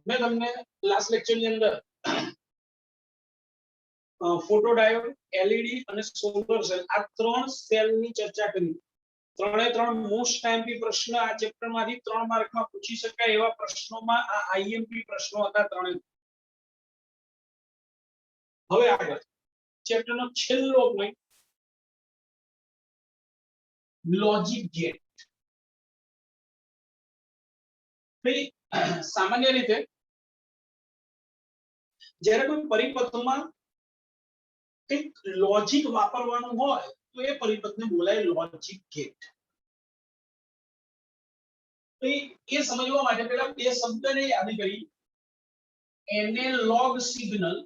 મેં તમને last lecture ની અંદર ફોટો ડાયોડ, એલઈડી અને સોલર સેલ આ ત્રણ સેલ ની ચર્ચા કરી. ત્રણે ત્રણ મોસ્ટ ટાઈમપી પ્રશ્ન આ ચેપ્ટર માંથી 3 માર્કમાં પૂછી શકાય એવા પ્રશ્નોમાં આ આઈએમપી પ્રશ્નો હતા ત્રણે. હવે આગળ ચેપ્ટર નો છેલ્લો પોઈન્ટ લોજિક ગેટ. ભાઈ સામાન્ય રીતે જ્યારે કોઈ પરિપથમાં કંઈક લોજિક વાપરવાનું હોય તો એ પરિપથને બોલાય લોજિક ગેટ. તો એ સમજવા માટે પહેલા બે શબ્દને યાદ કરી. એનાલોગ સિગ્નલ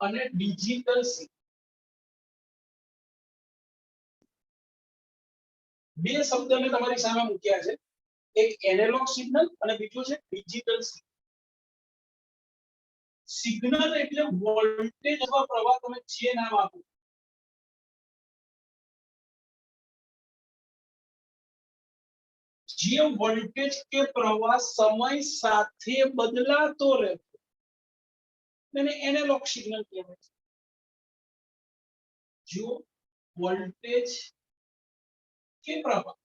અને ડિજિટલ સિગ્નલ. બે શબ્દ મેં તમારી સામે મૂક્યા છે. એક એનાલોગ સિગ્નલ અને બીજો છે ડિજિટલ સિગ્નલ. સિગ્નલ એટલે વોલ્ટેજ અથવા પ્રવાહ, તમે જે નામ આપો. જે વોલ્ટેજ કે પ્રવાહ સમય સાથે બદલાતો રહેતો એને એનાલોગ સિગ્નલ કહેવાય છે. જો વોલ્ટેજ કે પ્રવાહ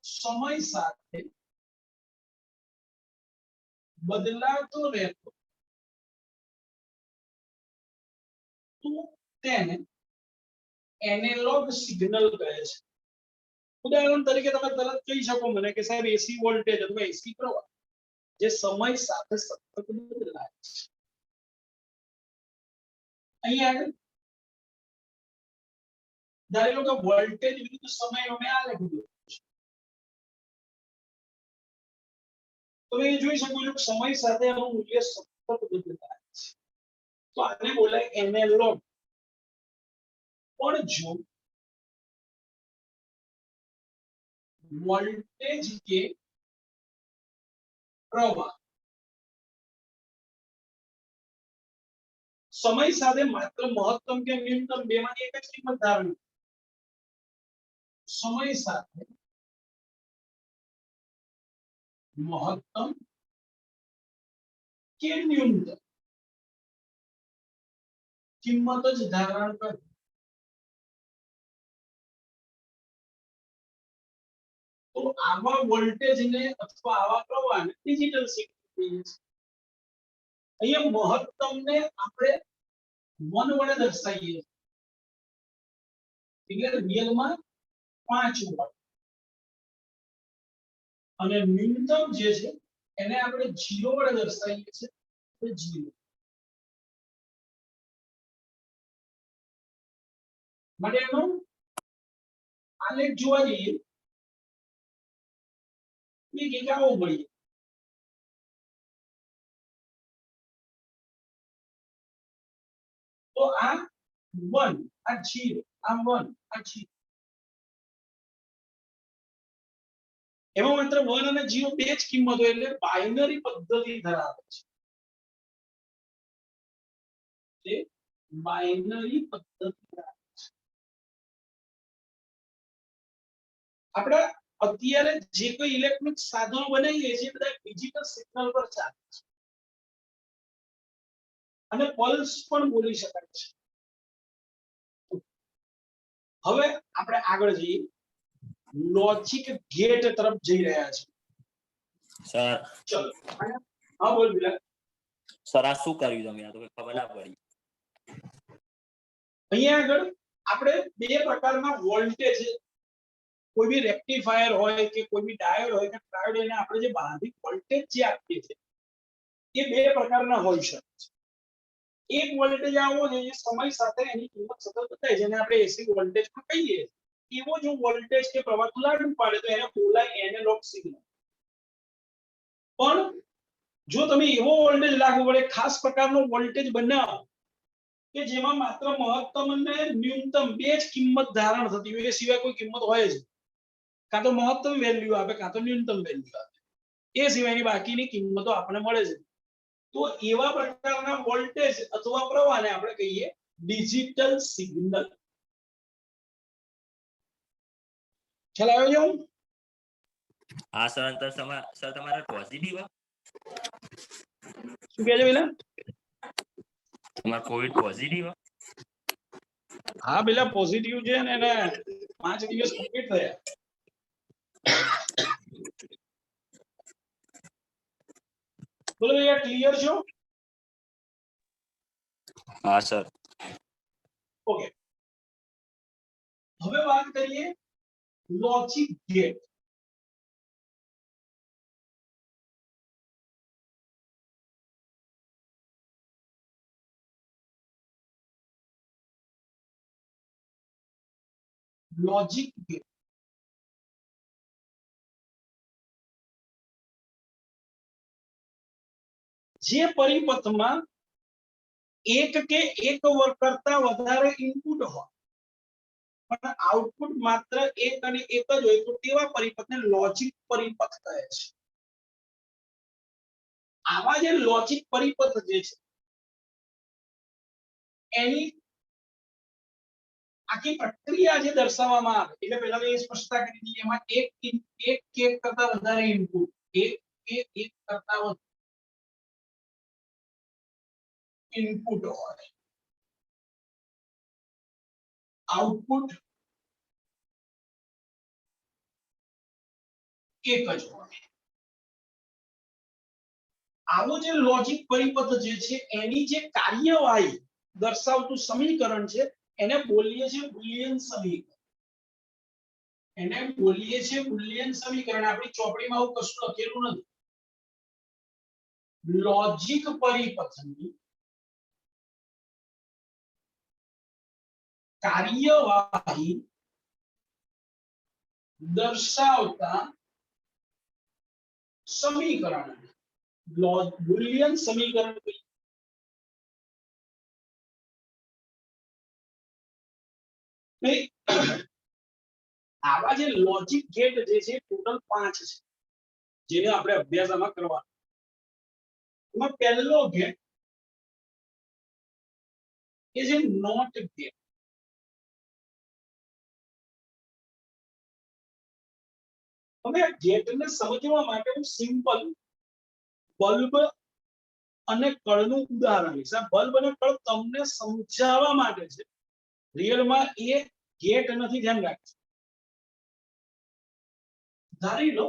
સમય સાથે બદલાતો રહેતો તો તેને એનાલોગ સિગ્નલ કહે છે. ઉદાહરણ તરીકે તમે તરત કહી શકો મને કે સાહેબ એસી વોલ્ટેજ અથવા એસી પ્રવાહ જે સમય સાથે સતત બદલાય છે. અહીંયા આગળ ધારી લો કે વોલ્ટેજ વિરુદ્ધ સમય અમે આ લખી દો. તમે જોઈ શકો છો સમય સાથે એનું મૂલ્ય સતત બદલાય છે. તો આને બોલાય એનાલોગ. પણ જો વોલ્ટેજ કે પ્રવાહ સમય સાથે માત્ર મહત્તમ કે ન્યૂનતમ બેમાંથી એક જ કિંમત ધારણ. સમય સાથે મહત્તમ કે ન્યૂનતમ કિંમત જ ધારણ કરે તો આવા વોલ્ટેજને અથવા આવા પ્રવાહને ડિજિટલ સિગ્નલ કહીએ છીએ. અહીંયા મહત્તમને આપણે 1 વડે દર્શાવીએ એટલે રિયલમાં 5 વોટ અને ન્યૂનતમ જે છે એને આપણે 0 વડે દર્શાવીએ છીએ તો 0. માટે એનો આલેખ જોવા જઈએ કે કેવો મળીએ તો આ 1 આ 0 આ 1 આ 0. એમાં માત્ર 1 અને 0 બે જ કિંમતો એટલે બાઇનરી પદ્ધતિ ધરાવે છે. તે બાઇનરી પદ્ધતિ ધરાવે છે. આપણે અત્યારે જે કોઈ ઇલેક્ટ્રોનિક સાધનો બનાવીએ છીએ બધા ડિજિટલ સિગ્નલ પર ચાલે છે અને પલ્સ પણ બોલી શકાય છે. હવે આપણે આગળ જઈએ લોજિક ગેટ તરફ જઈ રહ્યા છે. સર ચલો હા બોલ બિલા. સર આ શું કર્યું તમે? આ તો ખબર ના પડી. અહીંયા આગળ આપણે બે પ્રકારના વોલ્ટેજ, કોઈ બી રેક્ટિફાયર હોય કે કોઈ બી ડાયોડ હોય કે ટ્રાયોડ એને આપણે જે બહારથી વોલ્ટેજ જે આપીએ છીએ એ બે પ્રકારના હોઈ શકે છે. એક વોલ્ટેજ આવો છે જે સમય સાથે એની કિંમત સતત બદલાય છે જેને આપણે એસી વોલ્ટેજ પણ કહીએ. એવો જો વોલ્ટેજ કે પ્રવાહ લાગુ પાડે તો એને બોલાય એનાલોગ સિગ્નલ. પણ જો તમે એવો વોલ્ટેજ લાગુ પડે ખાસ પ્રકારનો વોલ્ટેજ બનાવો કે જેમાં માત્ર મહત્તમ અને ન્યૂનતમ બે જ કિંમત ધારણ થતી હોય, એ સિવાય કોઈ કિંમત હોય જ કાં તો મહત્તમ વેલ્યુ આપે કાં તો ન્યૂનતમ વેલ્યુ આપે, એ સિવાયની બાકીની કિંમતો આપણને મળે છે. તો એવા પ્રકારના વોલ્ટેજ અથવા પ્રવાહને આપણે કહીએ ડિજિટલ સિગ્નલ. ખ્યાલ આવ્યો છે? હા સર સર તમારે પોઝિટિવ શું કહે છે પેલા? તમારે કોવિડ પોઝિટિવ હા પેલા પોઝિટિવ છે ને એને 5 દિવસ કમ્પ્લીટ થયા. બોલો ભૈયા ક્લિયર છો? હા સર ઓકે, હવે વાત કરીએ લોજિક ગેટ. લોજિક ગેટ જે પરિપથમાં એક કે એક કરતા વધારે ઇનપુટ હોય પણ આઉટપુટ માત્ર એક અને એક જ હોય તો તેવા પરિપથને લોજિક પરિપથ કહે છે. આવા જે લોજિક પરિપથ જે છે એની આખી પ્રક્રિયા જે દર્શાવવામાં આવે એટલે પહેલા તો એ સ્પષ્ટતા કરી દીધી એમાં એક કરતા વધારે ઇનપુટ એક કરતા વધારે ઇનપુટ હોય, આઉટપુટ એક જ હોય. આવો જે લોજિક પરિપથ જે છે એની જે કાર્યવાહી દર્શાવતું સમીકરણ છે એને બોલીએ છીએ બુલિયન સમીકરણ. એને બોલીએ છીએ બુલિયન સમીકરણ. આપણી ચોપડીમાં આવું કશું લખેલું નથી. લોજિક પરિપથની કાર્યવાહી દર્શાવતા સમીકરણ બુલિયન સમીકરણ. આવા જે લોજિક ગેટ જે છે ટોટલ 5 છે જેને આપણે અભ્યાસમાં કરવાનો. એમાં પહેલો ગેટ એ છે નોટ ગેટ. હવે આ ગેટને સમજવા માટે હું સિમ્પલ બલ્બ અને કળનું ઉદાહરણ લઈશ. આ બલ્બ અને કળ તમને સમજાવવા માટે છે, રિયલમાં એ ગેટ નથી. ધ્યાન રાખજો. ધારી લો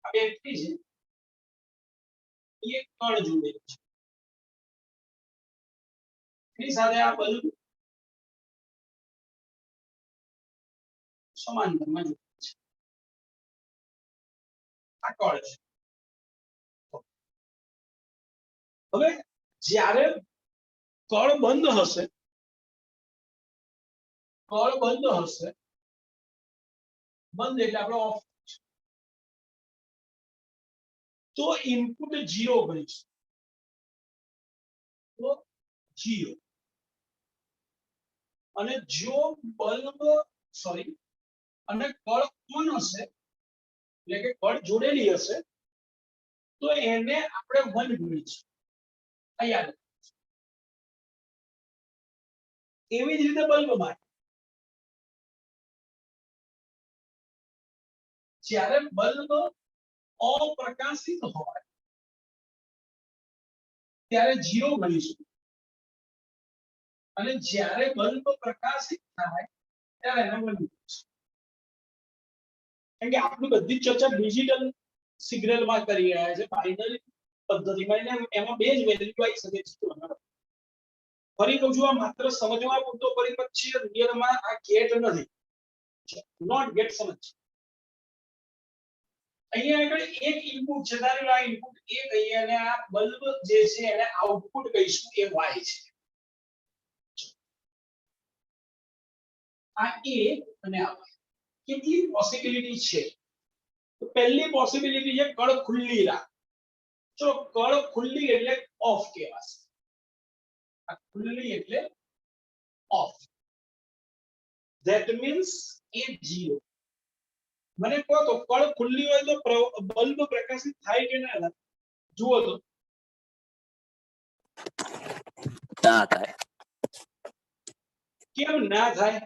આ બેટરી છે, એ કળ જોડેલું છે, એની સાથે આ બલ્બ સમાંતરમાં જોડેલું છે. આ કળ છે. હવે જ્યારે કળ બંધ હશે બંધ એટલે આપણે ઓફ, તો ઇનપુટ 0 બનશે. તો 0 અને જો બલ્બ અને કળ ઓન હશે એટલે કે કળ જોડેલી હશે તો એને આપણે 1 ગણીશું. યાદ એવી જ રીતે બલ્બ માટે જ્યારે બલ્બ અપ્રકાશિત હોય ત્યારે 0 ગણીશું અને જ્યારે બલ્બ પ્રકાશિત થાય ત્યારે એને 1 ગણીશું. કારણ કે આપણી બધી ચર્ચા ડિજિટલ સિગ્નલમાં કરી રહ્યા છે, બાઇનરી પદ્ધતિમાં. એમાં બે જ વેલ્યુ આવી શકે છે. ફરી કહું છું, આ માત્ર સમજવા પૂરતો પરિપથ છે. રિયલમાં આ ગેટ નથી, નોટ ગેટ. સમજ. અહીંયા આગળ એક ઇનપુટ છે, ધારો કે આ ઇનપુટ એ કહીએ અને આ બલ્બ જે છે એને આઉટપુટ કહીશું એ y છે. આ a અને આ y. કેટલી પોસિબિલિટી છે? તો પહેલી પોસિબિલિટી છે કળ ખુલ્લી રાખ. ચલો, કળ ખુલ્લી એટલે ઓફ કહેવાશે. આ ખુલ્લી એટલે ઓફ. ધેટ મીન્સ એ 0. મને કહો તો કળ ખુલ્લી હોય તો બલ્બ પ્રકાશિત થાય કે ના થાય? જુઓ તો ના થાય. કેમ ના થાય?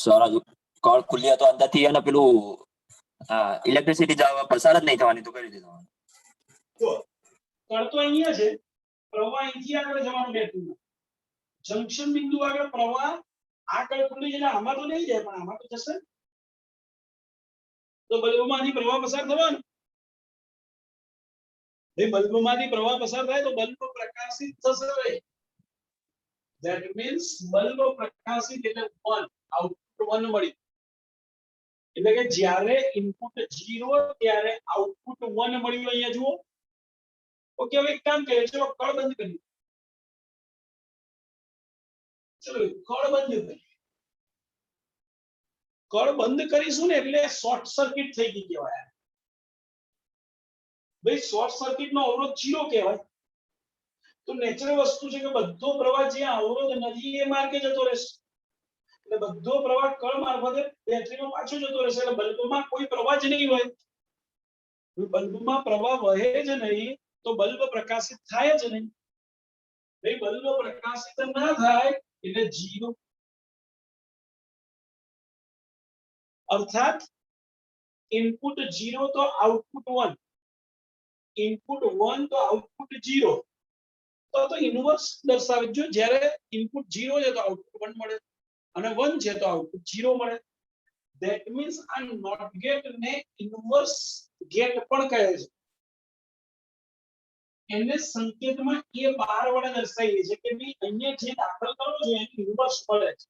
સર હજુ કળ ખુલ્લી તો અંદરથી અને પેલું ઇલેક્ટ્રિસિટી પસાર જ નહીં થવાની તો કઈ રીતે થવાનું? જો કળ તો અહીંયા છે, પ્રવાહ અહીંથી આગળ જવાનું બેટરીમાં, જંક્શન બિંદુ આગળ પ્રવાહ આ કળ ખુલ્લી છે એટલે આમાં તો નહીં જાય, પણ આમાં તો જશે. તો બલ્બમાંથી પ્રવાહ પસાર થવાનો. એ બલ્બમાંથી પ્રવાહ પસાર થાય તો બલ્બ પ્રકાશિત થશે. That means બલ્બ પ્રકાશિત એટલે 1, આઉટપુટ 1 મળી. એટલે કે જ્યારે ઇનપુટ 0 ત્યારે આઉટપુટ 1 મળ્યું. અહીંયા જુઓ. ઓકે, હવે એક કામ કરીએ, ચલો કળ બંધ કરીએ. ચલો કળ બંધ કરીએ. કળ બંધ કરીશું ને એટલે શોર્ટ સર્કિટ થઈ ગઈ કહેવાય. ભાઈ શોર્ટ સર્કિટ નો અવરોધ 0 કહેવાય. તો નેચરલ વસ્તુ છે કે બધો પ્રવાહ જ્યાં અવરોધ નથી એ માર્ગે જતો રહેશે. એટલે બધો પ્રવાહ કળ મારફતે બેટરીમાં પાછો જતો રહેશે. એટલે બલ્બમાં કોઈ પ્રવાહ જ નહીં હોય. બલ્બમાં પ્રવાહ વહે જ નહીં તો બલ્બ પ્રકાશિત થાય જ નહીં. ભાઈ બલ્બ પ્રકાશિત ના થાય એટલે 0. અર્થાત ઇનપુટ 0 તો આઉટપુટ 1, ઇનપુટ 1 તો આઉટપુટ 0. તો ઇન્વર્સ દર્શાવે. જો જ્યારે ઇનપુટ 0 છે તો આઉટપુટ 1 મળે અને 1 છે તો આઉટપુટ 0 મળે. ધેટ મીન્સ આ નોટ ગેટ ને ઇન્વર્સ ગેટ પણ કહે છે. એને સંકેતમાં એ બાર વડે દર્શાવીએ છે કે ભાઈ અહીંયા જે દાખલ કરો છો એનું ઇન્વર્સ મળે છે.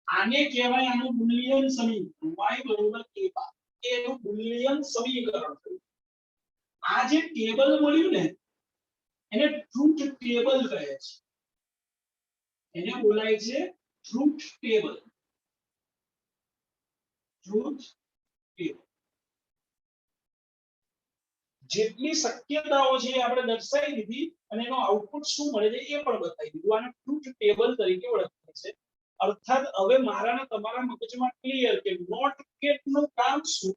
આને કહેવાય આનું બુલિયન સમીકરણ y = a બાર. એનું બુલિયન સમીકરણ છે. આ જે ટેબલ મળ્યું ને એને ટ્રુથ ટેબલ કહે છે. એને બોલાય છે ટ્રુથ ટેબલ. Truth table. જેટલી શક્યતાઓ છે આપણે દર્શાવી દીધી અને એનો આઉટપુટ શું મળે છે એ પણ બતાવી દીધું. આને ટ્રુથ ટેબલ તરીકે ઓળખાય છે. અર્થાત હવે મારા ને તમારા મગજમાં ક્લિયર કે નોટ ગેટ નું કામ શું.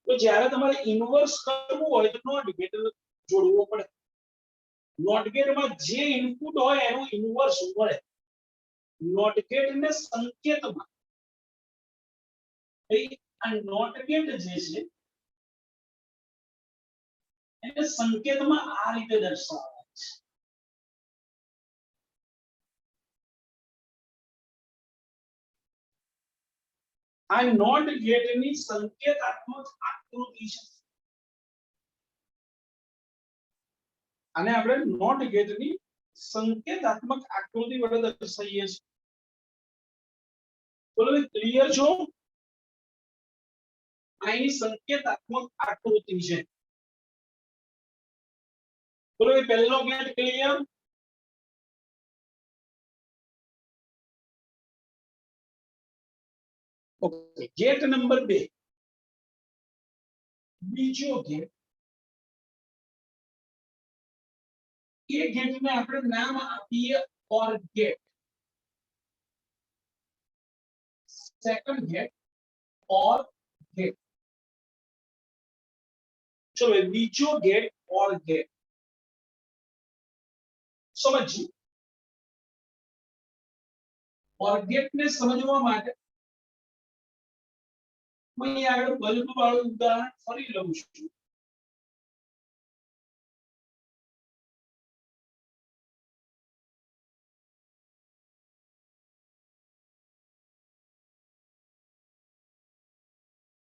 તો જ્યારે તમારે ઇન્વર્સ કરવું હોય તો નોટ ગેટ જોડવો પડે. નોટ ગેટમાં જે ઇનપુટ હોય એનું ઇન્વર્સ મળે. નોટ ગેટ ને સંકેતમાં આ નોટ ગેટ જે છે એને સંકેતમાં આ રીતે દર્શાવાય છે. આ નોટ ગેટની સંકેતાત્મક આકૃતિ છે. અને આપણે નોટ ગેટની સંકેતાત્મક આકૃતિ વડે દર્શાવીએ છીએ. બોલો ક્લિયર છો? આની સંકેતાત્મક આકૃતિ છે. બોલો પહેલો gate clear? Okay, gate number 2. બીજો ગેટ. એ ગેટને આપણે નામ આપીએ OR gate. Second gate OR gate. ચલો બીજો ગેટ ઓર ગેટ સમજીએ. ઓર ગેટ ને સમજવા માટે હું આગળ બલ્બ વાળું ઉદાહરણ ફરી લઉં છું.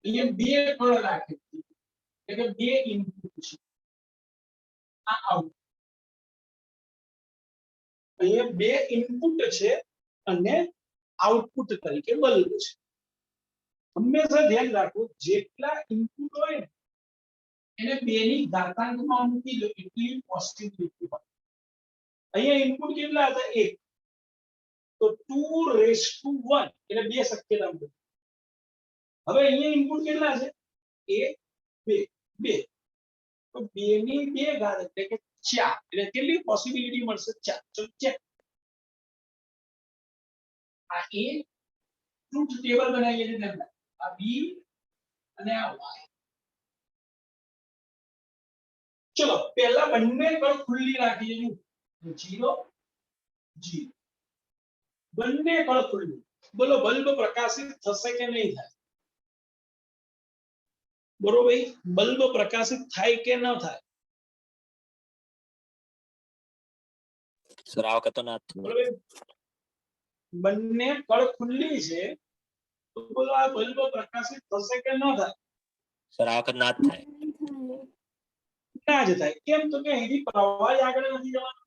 અહીંયા બે કળ રાખે છે એટલે બે ઇનપુટ છે. આ આઉટ. અહીંયા બે ઇનપુટ છે અને આઉટપુટ તરીકે બલ્બ છે. હંમેશા ધ્યાન રાખો જેટલા ઇનપુટ હોય ને એને 2 ની ઘાતાંકમાં મૂકી દો એટલી પોઝિટિવિટી હોય. અહીંયા ઇનપુટ કેટલા હતા? 1. તો 2⁻1 એટલે 2 શક્યતા મળે. હવે અહીંયા ઇનપુટ કેટલા છે? 1 2 2. તો 2 ની 2 ઘાત એટલે કે 4. એટલે કેટલી પોસિબિલિટી મળશે? 4. ચલો ચેક. આ એ ટ્રુથ ટેબલ બનાવીએ છીએ તેમ. આ બી અને આ y. ચલો પહેલા બંને કળ ખુલ્લી રાખી છે. 0 0. બંને કળ ખુલ્લી. બોલો બલ્બ પ્રકાશિત થશે કે નહીં થાય? બોલો ભાઈ, બલ્બ પ્રકાશિત થાય કે ન થાય? સર આ વખત તો ના જ બોલો ભાઈ, બંને કળ ખુલ્લી છે તો બોલો આ બલ્બ પ્રકાશિત થશે કે ન થાય? સર આ વખત ના જ થાય. ના જ થાય. કેમ? તો કે અહીંથી પ્રવાહ આગળ નથી જવાનો.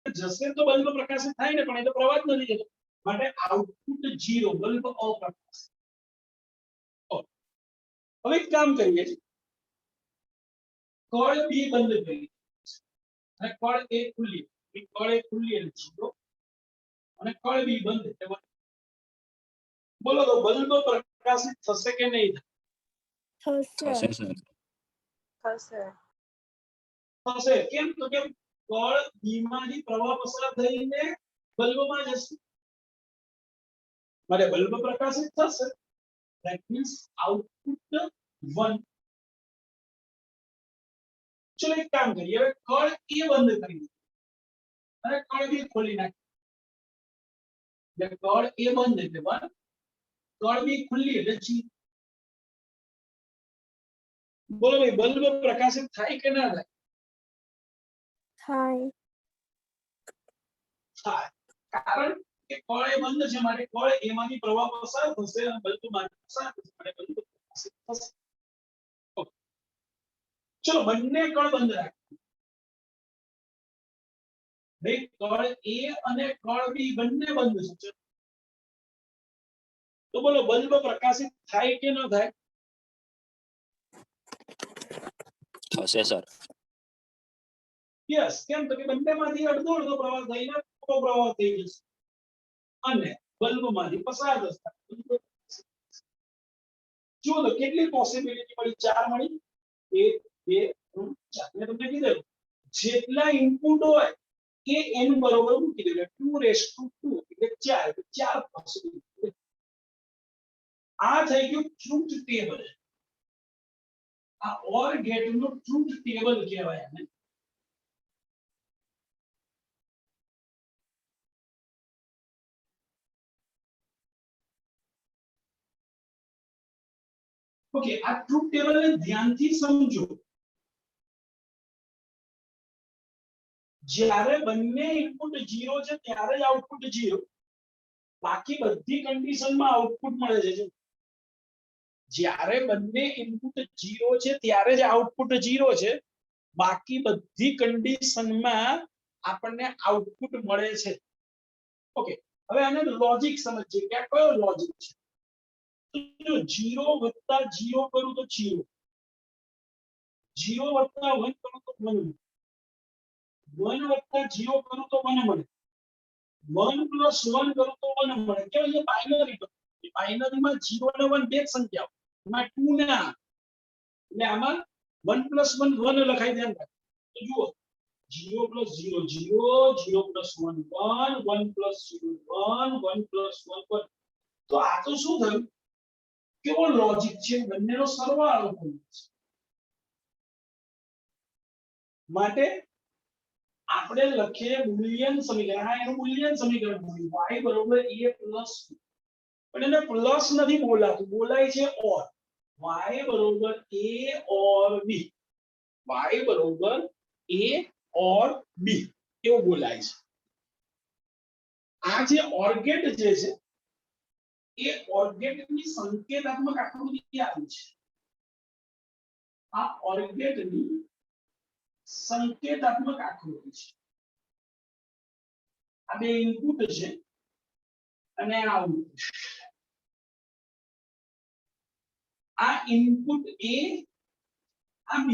જશે તો બલ્બ પ્રકાશિત થાય ને, પણ એ તો પ્રવાહ જ નથી જતો. માટે આઉટપુટ 0, બલ્બ અપ્રકાશિત. હવે એક કામ કરીએ છીએ, કળ બી બંધ કરીએ અને કળ એ ખુલ્લી. કળ એ ખુલ્લી એટલે 0 અને કળ બી બંધ એટલે 1. બોલો તો બલ્બ પ્રકાશિત થશે કે નહીં થશે સર. થશે? કેમ? તો કે કળ બી માંથી પ્રવાહ પસાર થઈને બલ્બમાં જશે. માટે બલ્બ પ્રકાશિત થશે. That means output 1. ચલો એક કામ કરીએ, હવે કળ એ બંધ કરી દઈએ અને કળ બી ખોલી નાખીએ. એટલે કળ એ બંધ એટલે 1, કળ બી ખુલ્લી એટલે 0. બોલો ભાઈ, બલ્બ પ્રકાશિત થાય કે ના થાય? થાય. કારણ કે કળ એ બંધ છે, માટે કળ એમાંથી પ્રવાહ પસાર થશે અને બલ્બમાંથી પસાર થશે, માટે બલ્બ પ્રકાશિત થશે. ચલો બંને કળ બંધ રાખીએ. ભાઈ, કળ એ અને કળ બી બંને બંધ છે. તો બોલો બલ્બ પ્રકાશિત થાય કે ન થાય? થશે સર. યસ. કેમ? તો કે બંનેમાંથી અડધો અડધો પ્રવાહ થઈને પૂરો પ્રવાહ થઈ જશે અને બલ્બમાંથી પસાર થશે. જુઓ તો કેટલી પોસિબિલિટી મળી? 4 મળી. 1 2 3 4. મેં તમને કીધું જેટલા ઇનપુટ હોય એ n બરોબર મૂકી દેજો. 2 એટલે 4. 4 પોસિબિલિટી. આ થઈ ગયું ટ્રુથ ટેબલ. આ ઓર ગેટ નું ટ્રુથ ટેબલ કહેવાય આને. ઓકે, આ ટ્રુથ ટેબલ ને ધ્યાનથી સમજો. જ્યારે બંને ઇનપુટ 0 છે ત્યારે જ આઉટપુટ 0. બાકી બધી કન્ડિશનમાં આઉટપુટ મળે છે. જ્યારે બંને ઇનપુટ 0 છે ત્યારે જ આઉટપુટ 0 છે. બાકી બધી કન્ડિશનમાં આપણને આઉટપુટ મળે છે. ઓકે, હવે આને લોજિક સમજીએ કે આ કયો લોજિક છે. 0 વત્તા 0 કરું તો 0, 0 વત્તા 1 કરું તો 1, 1 વત્તા 0 કરું તો 1 મળે, 1 પ્લસ 1 કરું તો 1 મળે. કેવું છે? બાઇનરી. બાઇનરીમાં 0 અને 1 બે જ સંખ્યાઓ, એમાં 2 ના. એટલે આમાં 1 પ્લસ 1 1 લખાઈ ધ્યાન રાખો. તો જુઓ 0 પ્લસ 0 0, 0 પ્લસ 1 1, 1 પ્લસ 0 1, 1 પ્લસ 1 1. તો આ તો શું થયું? કેવો લોજિક છે? બંનેનો સરવાળો થયો છે. માટે આપણે લખીએ બુલિયન સમીકરણ. આ એનું બુલિયન સમીકરણ મળ્યું. y બરોબર a પ્લસ, પણ એને પ્લસ નથી બોલાતું, બોલાય છે ઓર. y બરોબર a ઓર b, y બરોબર a ઓર b એવું બોલાય છે. આ જે ઓર્ગેટ જે છે એ ઓર્ગેટની સંકેતાત્મક આકૃતિ આવી છે. આ ઓર્ગેટની સંકેતાત્મક આકૃતિ છે. આ બે ઇનપુટ છે અને આ આઉટપુટ. આ ઇનપુટ a, આ b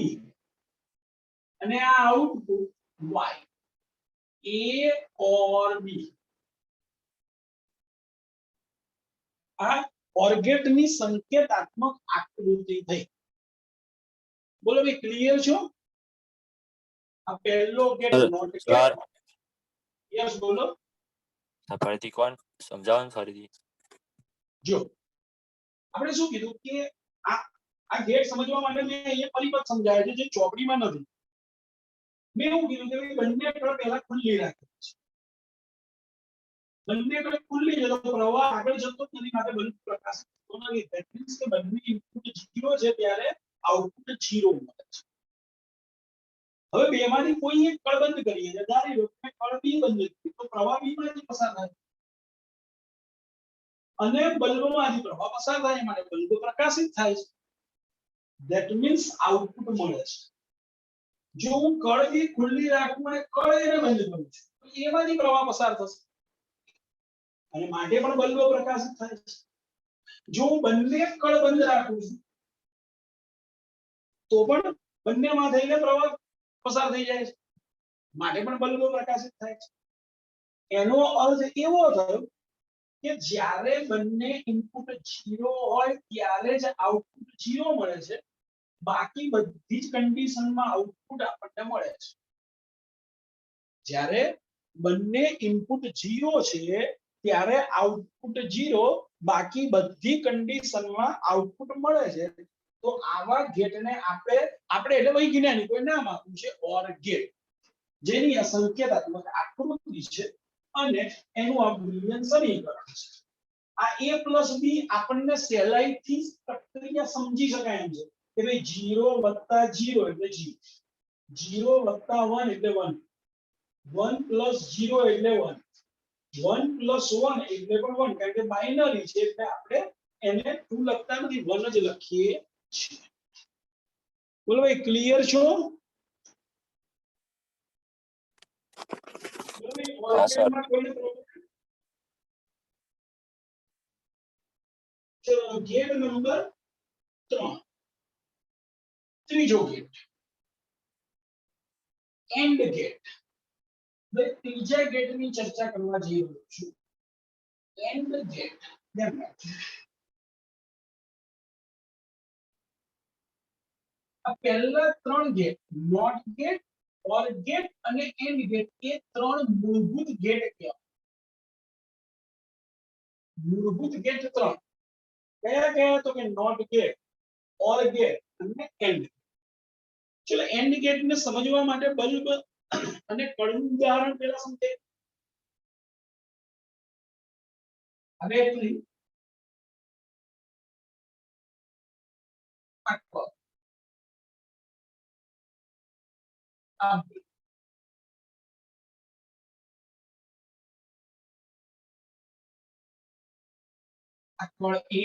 અને આ output y, a or b. આ ઓર્ગેટની સંકેતાત્મક આકૃતિ થઈ. બોલો ભાઈ, ક્લિયર છો? આ પહેલો ગેટ નોટ સર યસ બોલો. ફરીથી કોણ સમજાવો ને ફરીથી. જો આપણે શું કીધું કે આ ગેટ સમજવા માટે મેં અહીંયા પરિપથ સમજાવ્યો છે જે ચોપડીમાં નથી. મેં એવું કીધું કે બંને કળ પહેલા ખુલ્લી રાખી છે. બંને કણ ખુલ્લી છે તો પ્રવાહ આગળ જતો જ નથી, માટે બલ્બ પ્રકાશિત થતો નથી. That means કે બંને ઇનપુટ 0 છે ત્યારે આઉટપુટ 0 મળે છે. હવે બેમાંથી કોઈ એક કળ બંધ કરીએ છે, ધારી લો કે કળ બી બંધ કરી તો પ્રવાહ બી માંથી પસાર થાય અને બલ્બમાંથી પ્રવાહ પસાર થાય માટે બલ્બ પ્રકાશિત થાય છે. That means આઉટપુટ મળે છે. જો હું કળ બી ખુલ્લી રાખું અને કળ એને બંધ કરું છું તો એમાંથી પ્રવાહ પસાર થશે અને માટે પણ બલ્બ પ્રકાશિત થાય છે. જો હું બંને કળ બંધ રાખું છું તો પણ બંનેમાં થઈને પ્રવાહ પસાર થઈ જાય છે, માટે પણ બલ્બ પ્રકાશિત થાય છે. એનો અર્થ એવો થયો કે જ્યારે બંને ઇનપુટ 0 હોય ત્યારે જ આઉટપુટ 0 મળે છે, બાકી બધી જ કન્ડિશનમાં આઉટપુટ આપણને મળે છે. જ્યારે બંને ઇનપુટ 0 છે ત્યારે આઉટપુટ 0, બાકી બધી કન્ડિશનમાં આઉટપુટ મળે છે. તો આવા ગેટને આપણે એટલે વૈજ્ઞાનિક કોઈ નામ આપ્યું છે OR ગેટ, જેની આ સંકેતાત્મક આકૃતિ છે અને એનું આ બુલિયન સમીકરણ છે. આ a + b આપણને સહેલાઈથી પ્રક્રિયા સમજી શકાય એમ છે કે ભાઈ 0 + 0 એટલે 0, 0 + 1 એટલે 1, 1 + 0 એટલે 1, 1 + 1 એટલે પણ 1, કારણ કે બાઇનરી છે એટલે આપણે એને 2 લખતા નથી, 1 જ લખીએ છીએ. બોલો ભાઈ, ક્લિયર છો? બોલો ભાઈ, હા સર. ઓર્ડરમાં કોઈને પ્રોબ્લેમ? ચલો, ગેટ નંબર 3, ત્રીજો ગેટ એન્ડ ગેટ. હવે ત્રીજા ગેટની ચર્ચા કરવા જઈ રહ્યો છું. AND gate. ધ્યાન રાખજો. આ પહેલા 3 gate, NOT gate, OR gate અને એન્ડ ગેટ, એ 3 મૂળભૂત ગેટ કહેવાય. મૂળભૂત ગેટ 3 કયા કયા? તો કે નોટ ગેટ, ઓર ગેટ અને એન્ડ. ચલો, એન્ડ ગેટ ને સમજવા માટે બલ્બ અને કળનું ઉદાહરણ પહેલા સમજે. હવે એટલી આખો આ કળ A,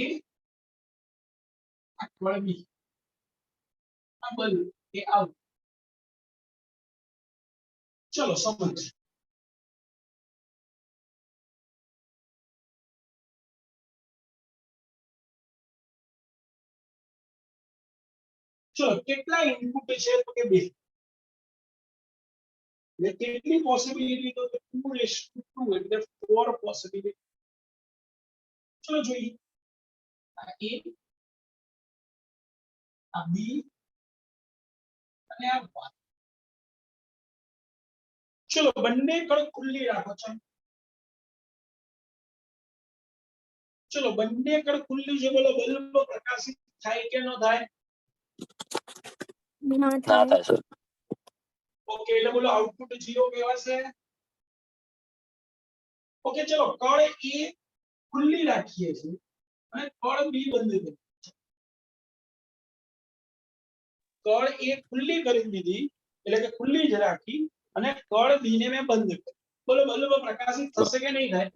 આ કળ B, આ બલ્બ એ આવું. ચલો સમજ. ચલો, કેટલા ઇનપુટ છે? તો કે 2. એટલે કેટલી પોસિબિલિટી? તો 2:2 એટલે 4 પોસિબિલિટી. ચલો જોઈએ. આ A, આ B અને આ 1. ચલો, બંને કળ ખુલ્લી રાખો છો. ચલો, બંને કળ ખુલ્લી છે, બોલો બલ્બ પ્રકાશિત થાય કે ન થાય? ના થાય સર. ઓકે, એટલે બોલો આઉટપુટ 0 કહેવાશે. ઓકે, ચલો, કળ A ખુલ્લી રાખીએ છીએ અને કળ B બંધ કરી. કળ A ખુલ્લી કરી દીધી, એટલે કે ખુલ્લી જ રાખી અને કળ B ને મેં બંધ કરી. બોલો બલ્બ પ્રકાશિત થશે કે નહીં થાય?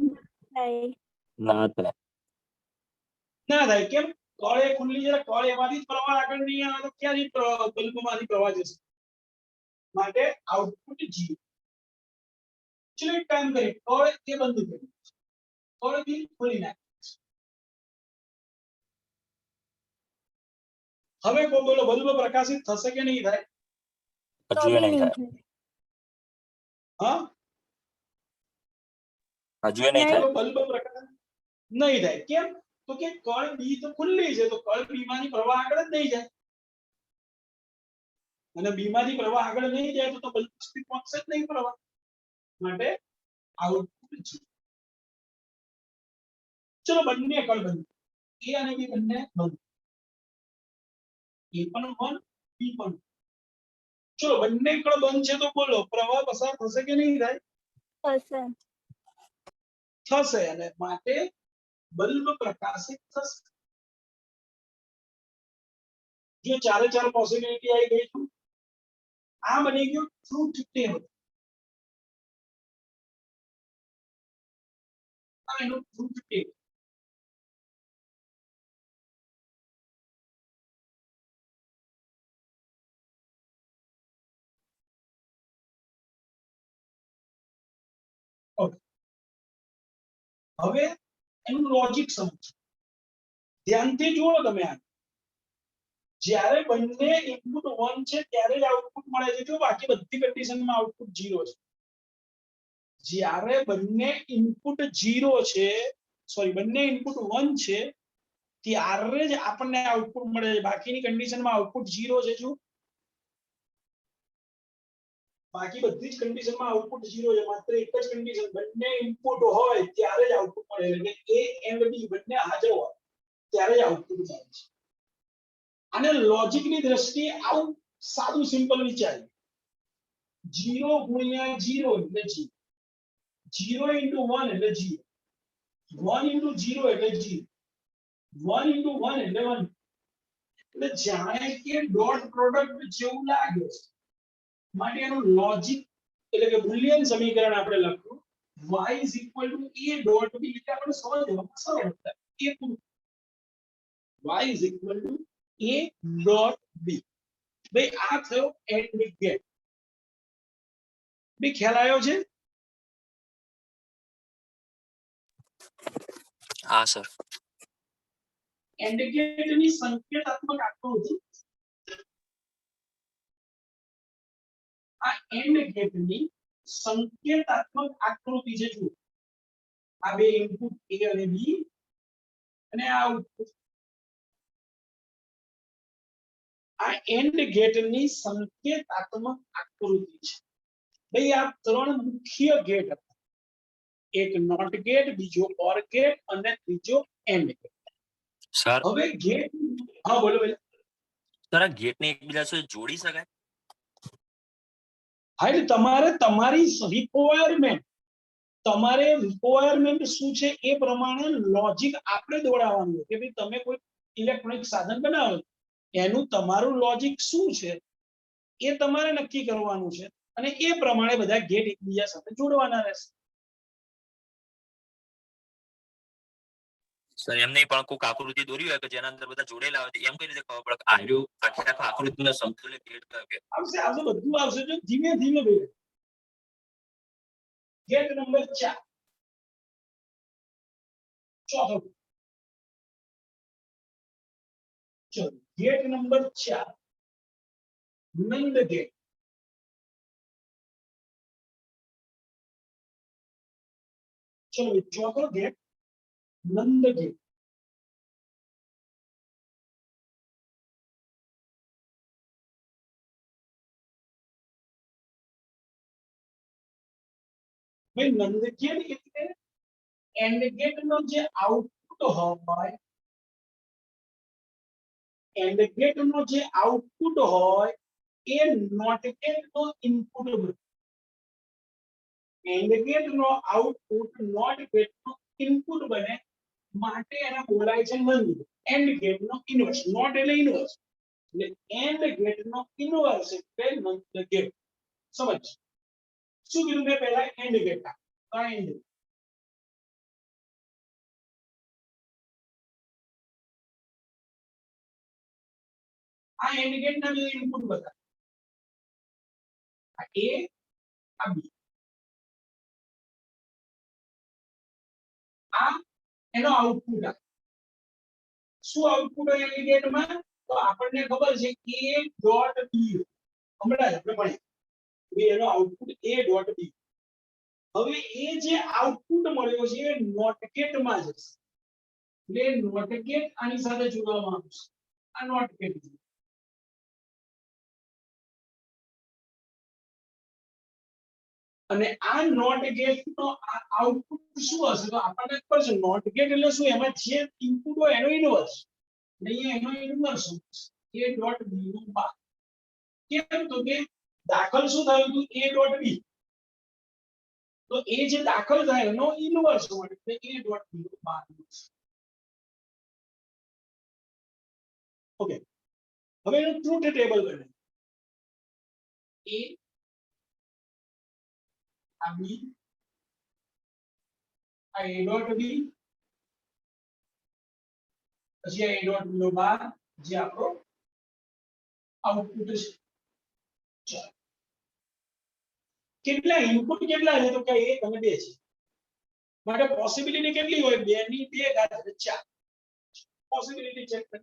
ના થાય. ના થાય. કેમ? કળ એ ખુલ્લી છે, કળ એમાંથી જ પ્રવાહ આગળ નહીં આવે તો ક્યાંથી બલ્બમાંથી પ્રવાહ જશે? માટે આઉટપુટ 0. ચલો, એક કામ કરીએ, કળ એ બંધ કરી, કળ બી ખોલી નાખી. હવે બોલો બલ્બ પ્રકાશિત થશે કે નહીં થાય? હજુ નહીં થાય. હા, હજુ નહીં થાય. બલ્બ પ્રકાશિત નહીં થાય. કેમ? તો કે કળ બી તો ખુલ્લી છે, તો કળ બી માંથી પ્રવાહ આગળ જ નહીં જાય અને બી માંથી પ્રવાહ આગળ નહીં જાય તો બલ્બ સુધી પહોંચશે જ નહીં પ્રવાહ, માટે આઉટપુટ 0. ચલો, બંને કળ બંધ, A અને B બંને બંધ, A પણ બંધ, B પણ. ચલો, બંને કળ બંધ છે તો બોલો પ્રવાહ પસાર થશે કે નહીં થાય? થશે અને માટે બલ્બ પ્રકાશિત થશે. જો ચારે ચાર પોસિબિલિટી આવી ગઈ છે. આ બની ગયું ટ્રુથ ટેબલ. આ એનું ટ્રુથ ટેબલ. હવે એનું લોજિક સમજો. ધ્યાનથી જુઓ તમે આ. જ્યારે બંને ઇનપુટ 1 છે ત્યારે જ આઉટપુટ મળે છે. જો બાકી બધી કન્ડિશનમાં આઉટપુટ 0 છે. જ્યારે બંને ઇનપુટ 0 છે, સોરી બંને ઇનપુટ 1 છે ત્યારે જ આપણને આઉટપુટ મળે છે. બાકીની કન્ડિશનમાં આઉટપુટ 0 છે. જો બાકી બધી જ કન્ડિશનમાં આઉટપુટ 0 છે. માત્ર એક જ કન્ડિશન બંને ઇનપુટ હોય ત્યારે જ આઉટપુટ મળે. એટલે કે A and B બંને હાજર હોય ત્યારે જ આઉટપુટ મળે છે. અને લોજિકની દ્રષ્ટિએ આવું સાદું સિમ્પલ વિચાર્યું. 0 ગુણ્યા 0 એટલે 0. 0 into 1 એટલે 0. 1 into 0 એટલે 0. 1 into 1 એટલે 1. એટલે જાણે કે ડોટ પ્રોડક્ટ જેવું લાગે છે. માટે એનું લોજિક એટલે કે બુલિયન સમીકરણ આપણે લખ્યું y is equal to a dot b. એટલે આપણે સમજવામાં સરળ હતા. એ પૂરું. y is equal to a dot b. ભાઈ આ થયો એન્ડ ગેટ. બે ખ્યાલ આવ્યો છે? હા સર. એન્ડ ગેટ ની સંકેતાત્મક આકૃતિ. આ એન્ડ ગેટ ની સંકેતાત્મક આકૃતિ છે. જુઓ આ બે ઇનપુટ a અને b અને આ આઉટપુટ. આ એન્ડ ગેટ ની સંકેતાત્મક આકૃતિ છે. ભાઈ આ ત્રણ મુખ્ય ગેટ હતા. એક નોટ ગેટ, બીજો ઓર ગેટ અને ત્રીજો એન્ડ ગેટ. સર હવે ગેટ, હા બોલો ભાઈ. સર આ ગેટ ને એકબીજા સાથે જોડી શકાય? હા એટલે તમારે તમારી રિક્વાયરમેન્ટ શું છે એ પ્રમાણે લોજિક આપણે દોડાવવાનું કે ભાઈ તમે કોઈ ઇલેક્ટ્રોનિક સાધન બનાવો એનું તમારું લોજિક શું છે એ તમારે નક્કી કરવાનું છે અને એ પ્રમાણે બધા ગેટ એકબીજા સાથે જોડવાના રહેશે. સર એમ નહીં પણ કોઈક આકૃતિ દોરી હોય કે જેના અંદર બધા જોડેલા હોય એમ કઈ રીતે ખબર પડે આર્યો આખી આકૃતિનો સમતુલ્ય ગેટ કયો કે? આવશે બધું આવશે. જો ધીમે ધીમે ભાઈ. ગેટ નંબર 4 ચોથો. ચલો ગેટ નંબર 4 નંદ ગેટ. ચલો ચોથો ગેટ નંદ ગેટ. ભાઈ નંદ ગેટ એટલે એન્ડ ગેટ નો જે આઉટપુટ હોય, એન્ડ ગેટ નો જે આઉટપુટ હોય એ નોટ ગેટ નો ઇનપુટ બને. એન્ડ ગેટ નો આઉટપુટ નોટ ગેટ નો ઇનપુટ બને માટે એને બોલાય છે નંદ. એન્ડ ગેટ નો ઇનવર્સ. નોટ એટલે ઇનવર્સ. એટલે એન્ડ ગેટ નો ઇનવર્સ એટલે નંદ ગેટ. સમજ? શું કીધું મેં પહેલા? AND gate. એન્ડ આ એન્ડ ગેટ ના બે ઇનપુટ બતા. આ a આ b. આ એનો આઉટપુટ આ. શું આઉટપુટ હોય એન્ડ ગેટમાં? તો આપણને ખબર છે a ડોટ b. હમણાં આપણે ભણ્યા એનો આઉટપુટ a ડોટ b. હવે એ જે આઉટપુટ મળ્યો છે એ નોટ ગેટમાં જશે. એટલે નોટ ગેટ આની સાથે જોડવામાં આવશે. આ નોટ ગેટ. અને આ નોટ ગેટ નો આઉટપુટ શું હશે? તો આપણને ખબર છે નોટ ગેટ એટલે શું? એમાં જે ઇનપુટ હોય એનો ઇનવર્સ. નહીં એનો ઇનવર્સ a ડોટ b નું બાદ. કેમ? તો કે દાખલ શું થયું હતું? a dot b. તો એ જે દાખલ થાય એનો ઇન્વર્સ મળે એટલે a ડોટ b નો 12 ઓકે હવે એનું ટ્રુથ ટેબલ બને a આ b આ a ડોટ b પછી આ a ડોટ b નો 12 જે આપણો આઉટપુટ છે ચાલો કેટલા ઇનપુટ કેટલા છે તો કે 1 અને 2 છે માટે પોસિબિલિટી કેટલી હોય 2 ની 2 ઘાત એટલે 4 પોસિબિલિટી ચેક કરો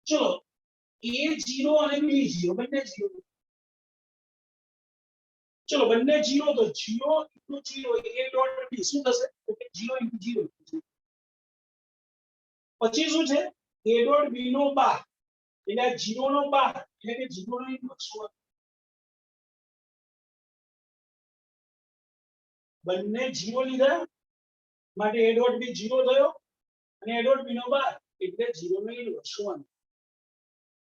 ચલો a0 અને b0 બંને 0 ચલો બંને 0 તો 0 * 0 a ડોટ b શું થશે તો કે 0 * 0 પછી શું છે a ડોટ b નો 12 એટલે 0 નો 12 એટલે કે 0 નો ઇન્વર્સ બંને 0 લીધા માટે a ડોટ b 0 થયો અને a ડોટ b નો 12 એટલે 0 નો ઇન્વર્સ 1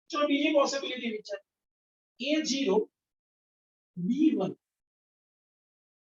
ચલો બીજી પોસિબિલિટી વિચાર a0 b1